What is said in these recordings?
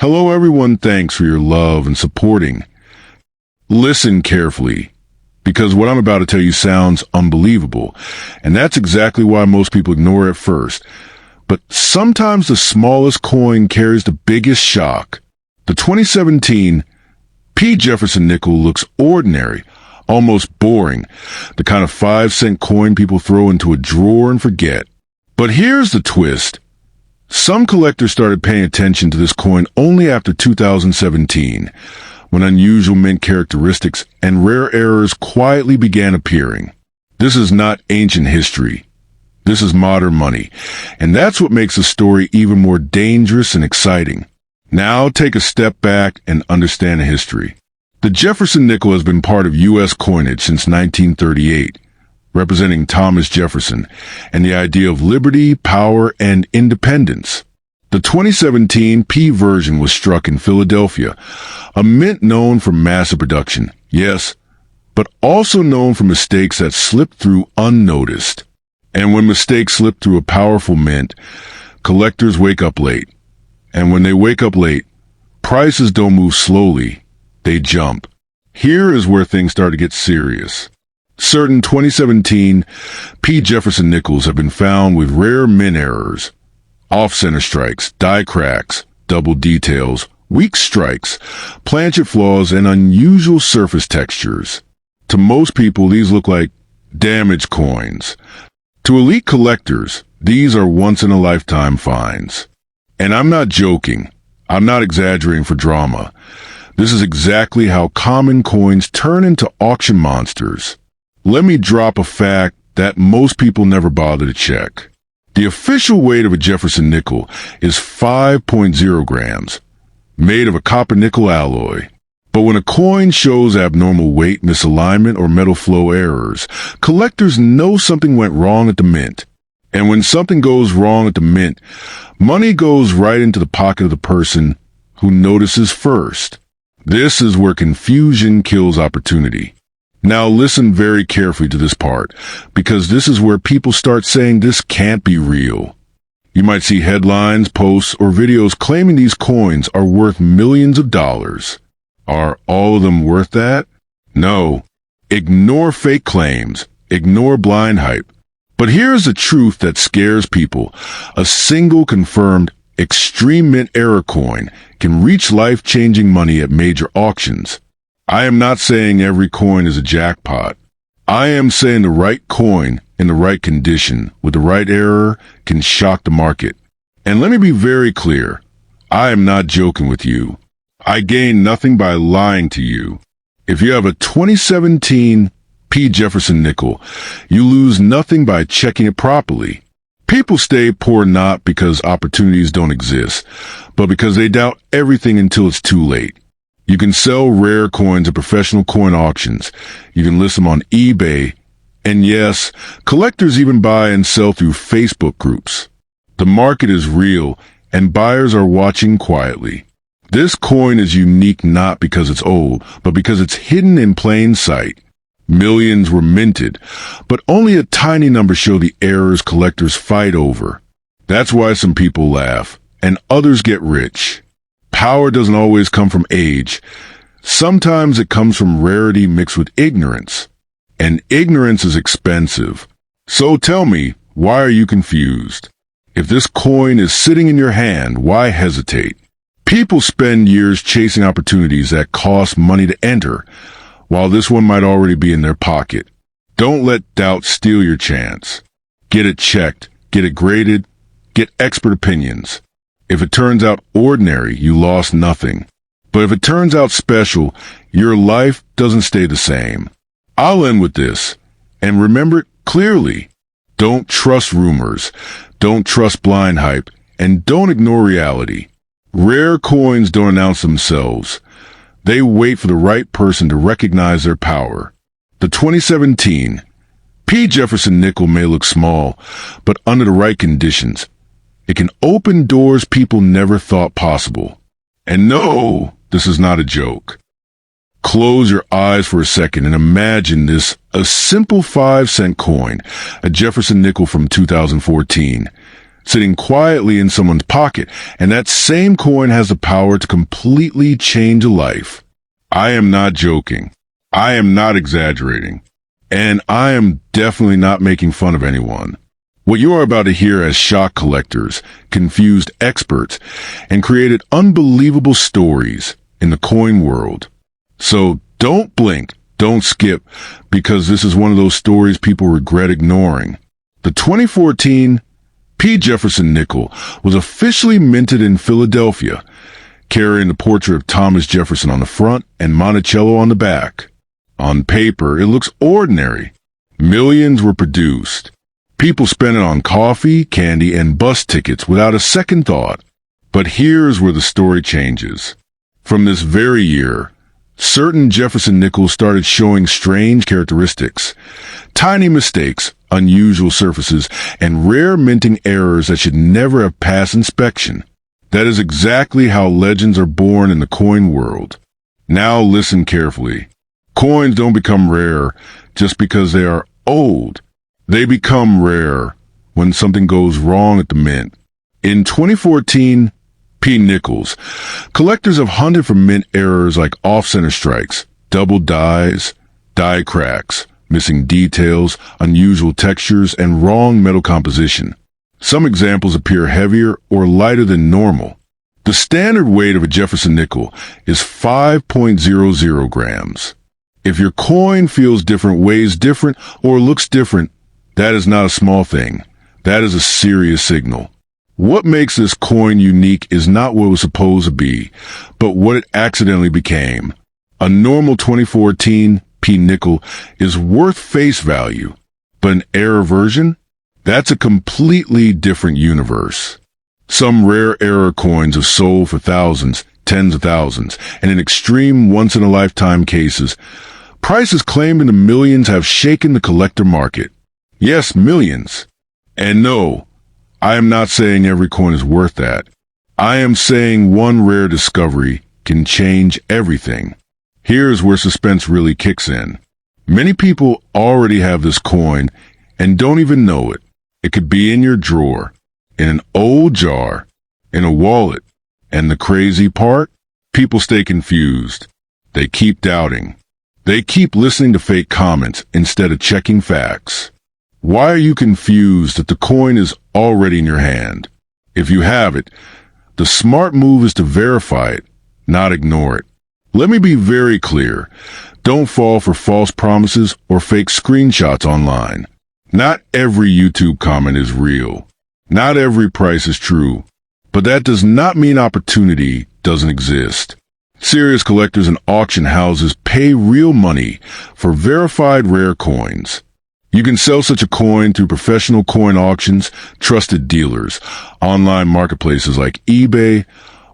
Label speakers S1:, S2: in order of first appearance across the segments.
S1: Hello everyone, thanks for your love and supporting. Listen carefully, because what I'm about to tell you sounds unbelievable, and that's exactly why most people ignore it at first. But sometimes the smallest coin carries the biggest shock. The 2017 P. Jefferson Nickel looks ordinary, almost boring, the kind of 5-cent coin people throw into a drawer and forget. But here's the twist. Some collectors started paying attention to this coin only after 2017, when unusual mint characteristics and rare errors quietly began appearing. This is not ancient history. This is modern money, and that's what makes the story even more dangerous and exciting. Now take a step back and understand the history. The Jefferson Nickel has been part of U.S. coinage since 1938. Representing Thomas Jefferson and the idea of liberty, power, and independence. The 2017 P version was struck in Philadelphia, a mint known for massive production, yes, but also known for mistakes that slipped through unnoticed. And when mistakes slip through a powerful mint, collectors wake up late. And when they wake up late, prices don't move slowly, they jump. Here is where things start to get serious. Certain 2017 P. Jefferson Nickels have been found with rare mint errors, off-center strikes, die cracks, double details, weak strikes, planchet flaws, and unusual surface textures. To most people, these look like damaged coins. To elite collectors, these are once-in-a-lifetime finds. And I'm not joking. I'm not exaggerating for drama. This is exactly how common coins turn into auction monsters. Let me drop a fact that most people never bother to check. The official weight of a Jefferson nickel is 5.0 grams, made of a copper-nickel alloy. But when a coin shows abnormal weight, misalignment, or metal flow errors, collectors know something went wrong at the mint. And when something goes wrong at the mint, money goes right into the pocket of the person who notices first. This is where confusion kills opportunity. Now listen very carefully to this part, because this is where people start saying this can't be real. You might see headlines, posts, or videos claiming these coins are worth millions of dollars. Are all of them worth that? No. Ignore fake claims. Ignore blind hype. But here's the truth that scares people. A single confirmed extreme mint error coin can reach life-changing money at major auctions. I am not saying every coin is a jackpot. I am saying the right coin in the right condition with the right error can shock the market. And let me be very clear. I am not joking with you. I gain nothing by lying to you. If you have a 2017 P. Jefferson nickel, you lose nothing by checking it properly. People stay poor not because opportunities don't exist, but because they doubt everything until it's too late. You can sell rare coins at professional coin auctions. You can list them on eBay. And yes, collectors even buy and sell through Facebook groups. The market is real, and buyers are watching quietly. This coin is unique not because it's old, but because it's hidden in plain sight. Millions were minted, but only a tiny number show the errors collectors fight over. That's why some people laugh, and others get rich. Power doesn't always come from age. Sometimes it comes from rarity mixed with ignorance. And ignorance is expensive. So tell me, why are you confused? If this coin is sitting in your hand, why hesitate? People spend years chasing opportunities that cost money to enter, while this one might already be in their pocket. Don't let doubt steal your chance. Get it checked, get it graded, get expert opinions. If it turns out ordinary, you lost nothing. But if it turns out special, your life doesn't stay the same. I'll end with this, and remember it clearly. Don't trust rumors, don't trust blind hype, and don't ignore reality. Rare coins don't announce themselves. They wait for the right person to recognize their power. The 2017 P. Jefferson nickel may look small, but under the right conditions, it can open doors people never thought possible. And no, this is not a joke. Close your eyes for a second and imagine this, a simple 5-cent coin, a Jefferson nickel from 2014. sitting quietly in someone's pocket, and that same coin has the power to completely change a life. I am not joking. I am not exaggerating. And I am definitely not making fun of anyone. What you are about to hear has shocked collectors, confused experts, and created unbelievable stories in the coin world. So don't blink, don't skip, because this is one of those stories people regret ignoring. The 2014 Jefferson Nickel was officially minted in Philadelphia, carrying the portrait of Thomas Jefferson on the front and Monticello on the back. On paper, it looks ordinary. Millions were produced. People spent it on coffee, candy, and bus tickets without a second thought. But here's where the story changes. From this very year, certain Jefferson Nickels started showing strange characteristics, tiny mistakes, unusual surfaces, and rare minting errors that should never have passed inspection. That is exactly how legends are born in the coin world. Now listen carefully. Coins don't become rare just because they are old. They become rare when something goes wrong at the mint. In 2014, Nickels, collectors have hunted for mint errors like off-center strikes, double dies, die cracks, missing details, unusual textures, and wrong metal composition. Some examples appear heavier or lighter than normal. The standard weight of a Jefferson nickel is 5.00 grams. If your coin feels different, weighs different, or looks different, that is not a small thing. That is a serious signal. What makes this coin unique is not what it was supposed to be, but what it accidentally became. A normal 2014 nickel is worth face value, but an error version? That's a completely different universe. Some rare error coins have sold for thousands, tens of thousands, and in extreme once-in-a-lifetime cases, prices claimed in the millions have shaken the collector market. Yes, millions. And no, I am not saying every coin is worth that. I am saying one rare discovery can change everything. Here's where suspense really kicks in. Many people already have this coin and don't even know it. It could be in your drawer, in an old jar, in a wallet. And the crazy part? People stay confused. They keep doubting. They keep listening to fake comments instead of checking facts. Why are you confused that the coin is already in your hand? If you have it, the smart move is to verify it, not ignore it. Let me be very clear. Don't fall for false promises or fake screenshots online. Not every YouTube comment is real. Not every price is true. But that does not mean opportunity doesn't exist. Serious collectors and auction houses pay real money for verified rare coins. You can sell such a coin through professional coin auctions, trusted dealers, online marketplaces like eBay,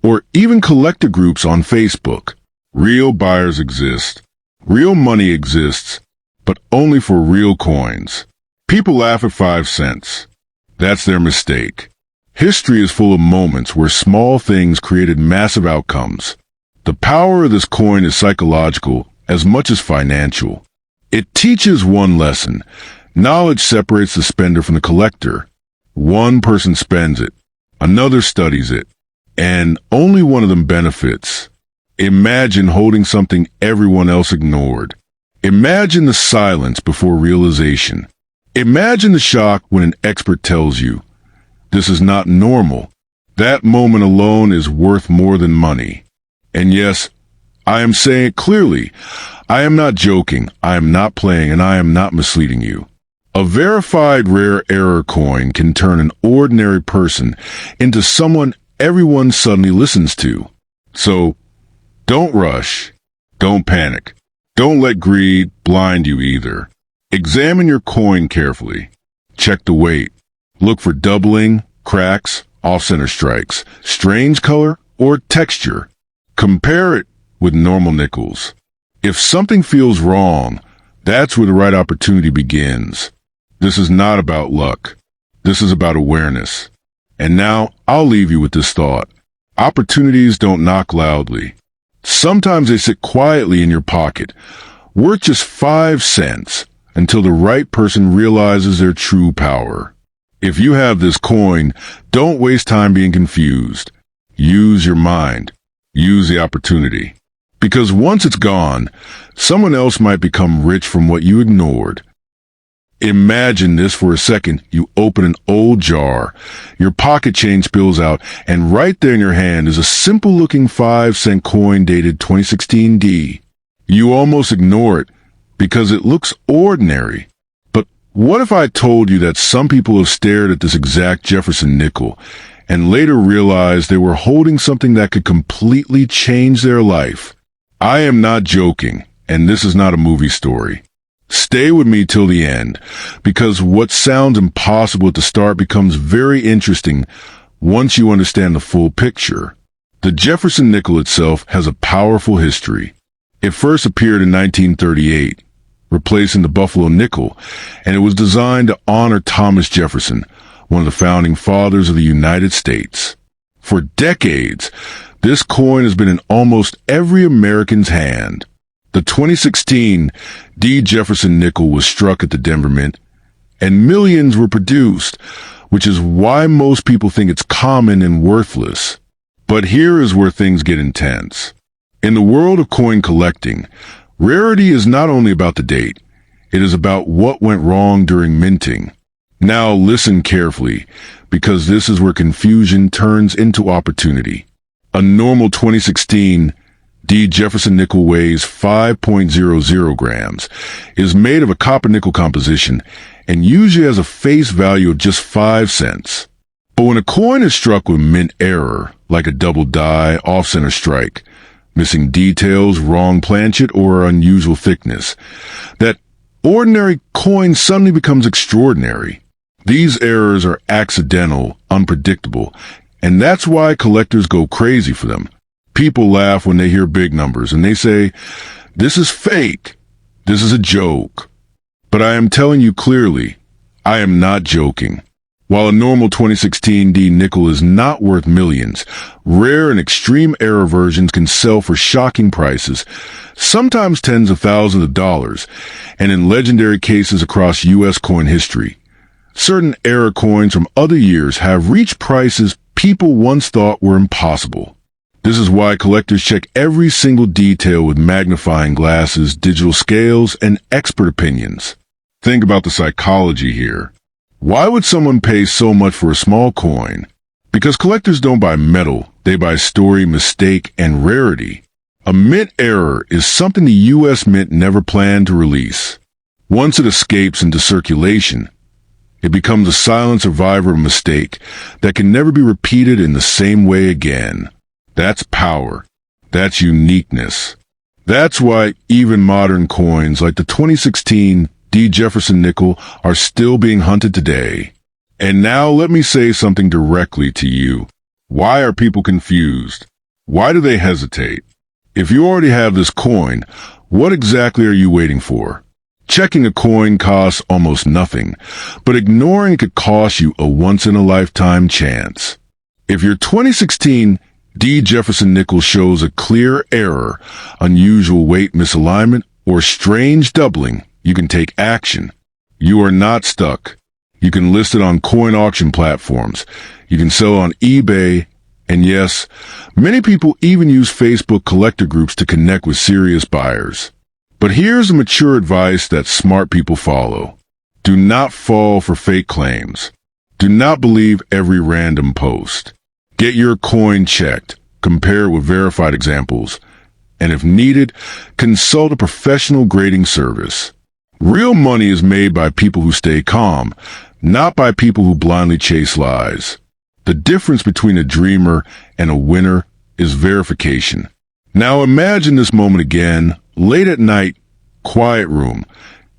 S1: or even collector groups on Facebook. Real buyers exist. Real money exists, but only for real coins. People laugh at 5 cents. That's their mistake. History is full of moments where small things created massive outcomes. The power of this coin is psychological as much as financial. It teaches one lesson. Knowledge separates the spender from the collector. One person spends it, another studies it, and only one of them benefits. Imagine holding something everyone else ignored. Imagine the silence before realization. Imagine the shock when an expert tells you, this is not normal. That moment alone is worth more than money. And yes, I am saying it clearly. I am not joking, I am not playing, and I am not misleading you. A verified rare error coin can turn an ordinary person into someone everyone suddenly listens to. So, don't rush. Don't panic. Don't let greed blind you either. Examine your coin carefully. Check the weight. Look for doubling, cracks, off-center strikes, strange color, or texture. Compare it with normal nickels. If something feels wrong, that's where the right opportunity begins. This is not about luck. This is about awareness. And now, I'll leave you with this thought. Opportunities don't knock loudly. Sometimes they sit quietly in your pocket, worth just 5 cents, until the right person realizes their true power. If you have this coin, don't waste time being confused. Use your mind. Use the opportunity. Because once it's gone, someone else might become rich from what you ignored. Imagine this for a second. You open an old jar, your pocket change spills out, and right there in your hand is a simple-looking 5-cent coin dated 2016 D. You almost ignore it because it looks ordinary. But what if I told you that some people have stared at this exact Jefferson nickel and later realized they were holding something that could completely change their life? I am not joking, and this is not a movie story. Stay with me till the end, because what sounds impossible at the start becomes very interesting once you understand the full picture. The Jefferson nickel itself has a powerful history. It first appeared in 1938, replacing the Buffalo nickel, and it was designed to honor Thomas Jefferson, one of the founding fathers of the United States. For decades, this coin has been in almost every American's hand. The 2016 D. Jefferson Nickel was struck at the Denver Mint, and millions were produced, which is why most people think it's common and worthless. But here is where things get intense. In the world of coin collecting, rarity is not only about the date, it is about what went wrong during minting. Now listen carefully, because this is where confusion turns into opportunity. A normal 2016 D. Jefferson nickel weighs 5.00 grams, is made of a copper-nickel composition, and usually has a face value of just 5 cents. But when a coin is struck with mint error, like a double die, off-center strike, missing details, wrong planchet, or unusual thickness, that ordinary coin suddenly becomes extraordinary. These errors are accidental, unpredictable, and that's why collectors go crazy for them. People laugh when they hear big numbers, and they say, "This is fake. This is a joke." But I am telling you clearly, I am not joking. While a normal 2016 D nickel is not worth millions, rare and extreme error versions can sell for shocking prices, sometimes tens of thousands of dollars, and in legendary cases across U.S. coin history. Certain error coins from other years have reached prices people once thought were impossible. This is why collectors check every single detail with magnifying glasses, digital scales, and expert opinions. Think about the psychology here. Why would someone pay so much for a small coin? Because collectors don't buy metal, they buy story, mistake, and rarity. A mint error is something the U.S. Mint never planned to release. Once it escapes into circulation, it becomes a silent survivor of a mistake that can never be repeated in the same way again. That's power. That's uniqueness. That's why even modern coins like the 2016 D. Jefferson Nickel are still being hunted today. And now let me say something directly to you. Why are people confused? Why do they hesitate? If you already have this coin, what exactly are you waiting for? Checking a coin costs almost nothing, but ignoring it could cost you a once-in-a-lifetime chance. If your 2016 D. Jefferson Nickel shows a clear error, unusual weight misalignment, or strange doubling, you can take action. You are not stuck. You can list it on coin auction platforms. You can sell on eBay. And yes, many people even use Facebook collector groups to connect with serious buyers. But here's the mature advice that smart people follow. Do not fall for fake claims. Do not believe every random post. Get your coin checked, compare it with verified examples, and if needed, consult a professional grading service. Real money is made by people who stay calm, not by people who blindly chase lies. The difference between a dreamer and a winner is verification. Now imagine this moment again, late at night, quiet room,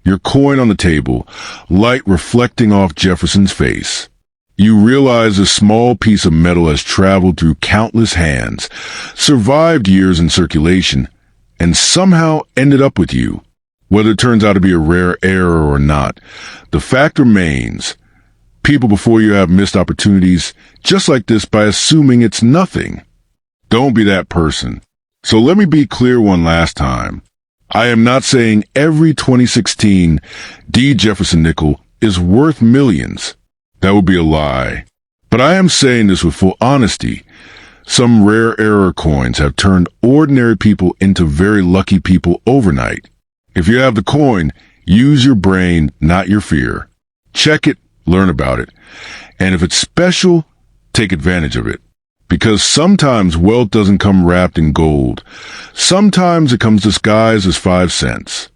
S1: your coin on the table, light reflecting off Jefferson's face. You realize a small piece of metal has traveled through countless hands, survived years in circulation, and somehow ended up with you. Whether it turns out to be a rare error or not, the fact remains, people before you have missed opportunities just like this by assuming it's nothing. Don't be that person. So let me be clear one last time. I am not saying every 2016 D. Jefferson Nickel is worth millions. That would be a lie. But I am saying this with full honesty. Some rare error coins have turned ordinary people into very lucky people overnight. If you have the coin, use your brain, not your fear. Check it, learn about it. And if it's special, take advantage of it. Because sometimes wealth doesn't come wrapped in gold. Sometimes it comes disguised as 5 cents.